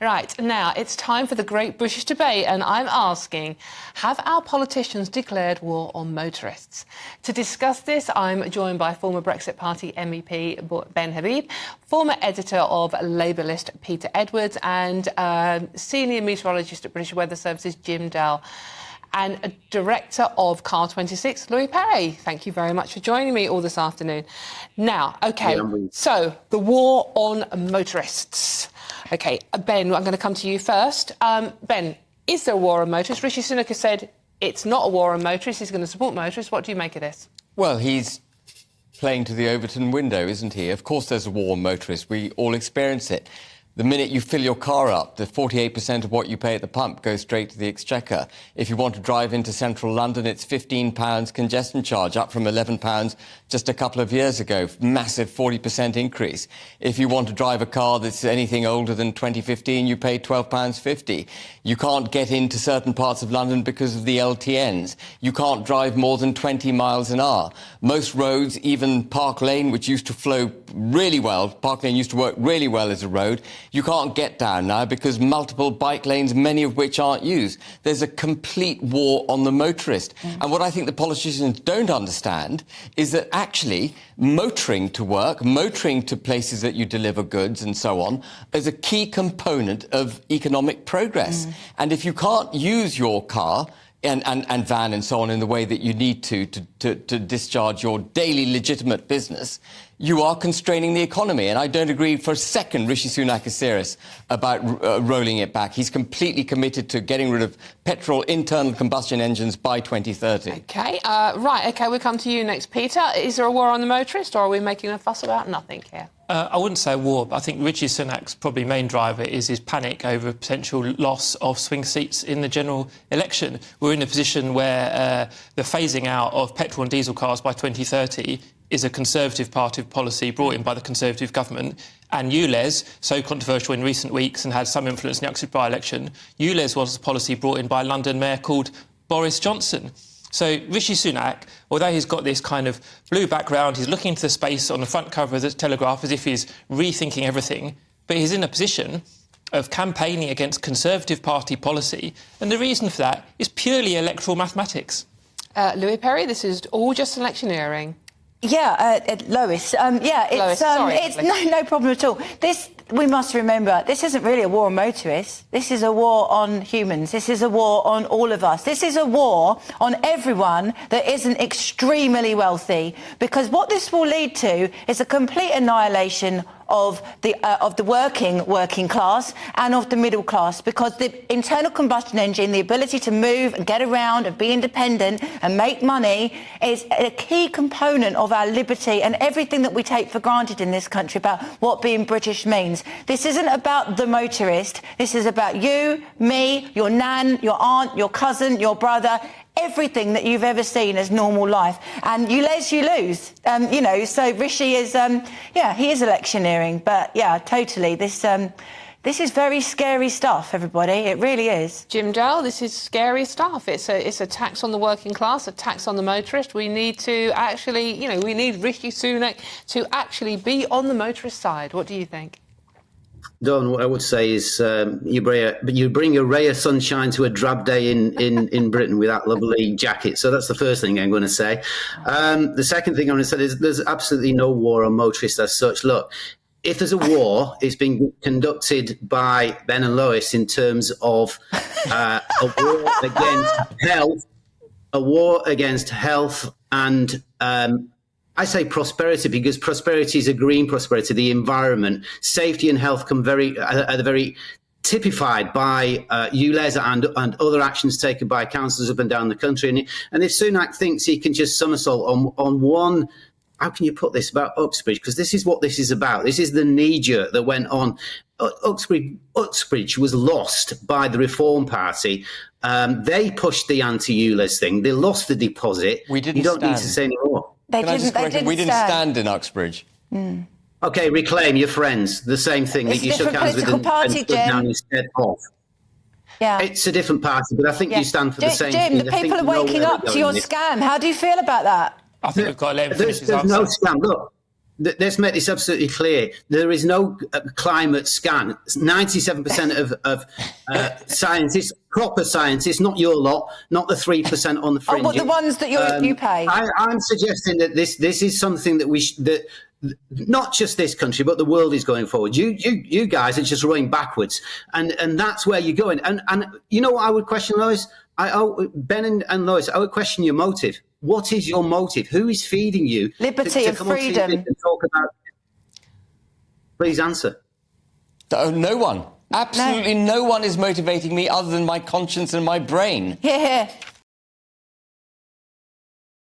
Right, now it's time for the Great British Debate, and I'm asking, have our politicians declared war on motorists? To discuss this, I'm joined by former Brexit Party MEP Ben Habib, former editor of Labour List Peter Edwards, and senior meteorologist at British Weather Services Jim Dell, and a director of Car 26, Lois Perry. Thank you very much for joining me all this afternoon. Now, OK, so the war on motorists. OK, Ben, I'm going to come to you first. Ben, is there a war on motorists? Rishi Sunak has said it's not a war on motorists. He's going to support motorists. What do you make of this? Well, he's playing to the Overton window, isn't he? Of course there's a war on motorists. We all experience it. The minute you fill your car up, the 48% of what you pay at the pump goes straight to the exchequer. If you want to drive into central London, it's £15 congestion charge, up from £11 just a couple of years ago. Massive 40% increase. If you want to drive a car that's anything older than 2015, you pay £12.50. You can't get into certain parts of London because of the LTNs. You can't drive more than 20 miles an hour. Most roads, even Park Lane, which used to flow really well, Park Lane used to work really well as a road, you can't get down now because multiple bike lanes, many of which aren't used. There's a complete war on the motorist. And what I think the politicians don't understand is that actually motoring to work, motoring to places that you deliver goods and so on, is a key component of economic progress. And if you can't use your car and van and so on in the way that you need to discharge your daily legitimate business, you are constraining the economy. And I don't agree for a second Rishi Sunak is serious about rolling it back. He's completely committed to getting rid of petrol internal combustion engines by 2030. OK, right, OK, we'll come to you next, Peter. Is there a war on the motorist, or are we making a fuss about nothing here? I wouldn't say a war, but I think Rishi Sunak's probably main driver is his panic over potential loss of swing seats in the general election. We're in a position where the phasing out of petrol and diesel cars by 2030 is a Conservative Party policy brought in by the Conservative government. And ULEZ, so controversial in recent weeks and had some influence in the Oxford by-election, ULEZ was a policy brought in by a London mayor called Boris Johnson. So Rishi Sunak, although he's got this kind of blue background, he's looking into the space on the front cover of the Telegraph as if he's rethinking everything, but he's in a position of campaigning against Conservative Party policy. And the reason for that is purely electoral mathematics. Lois Perry, this is all just electioneering. Yeah, Lois. Lois, sorry, it's no problem at all. We must remember, this isn't really a war on motorists. This is a war on humans. This is a war on all of us. This is a war on everyone that isn't extremely wealthy, because what this will lead to is a complete annihilation of the working class and of the middle class, because the internal combustion engine, the ability to move and get around and be independent and make money, is a key component of our liberty and everything that we take for granted in this country about what being British means. This isn't about the motorist. This is about you, me, your nan, your aunt, your cousin, your brother, everything that you've ever seen as normal life. And you lose, you lose. So Rishi is, he is electioneering. But, yeah, totally. This is very scary stuff, everybody. It really is. Jim Dell, this is scary stuff. It's a tax on the working class, a tax on the motorist. We need to actually, we need Rishi Sunak to actually be on the motorist side. What do you think? Don, what I would say is you bring a ray of sunshine to a drab day in Britain with that lovely jacket. So that's the first thing I'm going to say. The second thing I'm going to say is there's absolutely no war on motorists as such. Look, if there's a war, it's being conducted by Ben and Lois in terms of a war against health and I say prosperity because prosperity is a green prosperity, the environment. Safety and health are very typified by ULEZ and other actions taken by councils up and down the country. And if Sunak thinks he can just somersault on one, how can you put this about Uxbridge? Because this is what this is about. This is the knee-jerk that went on. Uxbridge was lost by the Reform Party. They pushed the anti-ULEZ thing. They lost the deposit. We didn't You don't stand. need to say any more. We didn't stand in Uxbridge. OK, Reclaim, your friends. The same thing It's that you a shook different hands with political party, and stood down Jim. instead of. Yeah. It's a different party, but I think you stand for the same Jim, thing. the people are waking up to your scam. How do you feel about that? I think we've got to let him finish his There's answer. no scam. Look, let's make this absolutely clear. There is no climate scan. 97% of scientists, proper scientists, not your lot, not the 3% on the fringe. Oh, what, the ones that you pay? I'm suggesting that this is something that not just this country, but the world is going forward. You guys are just running backwards, and that's where you're going. And you know what I would question, Lois? Ben and Lois, I would question your motive. What is your motive? Who is feeding you? Liberty and freedom. And talk about... Please answer. No one. Absolutely no one is motivating me other than my conscience and my brain. Here, here.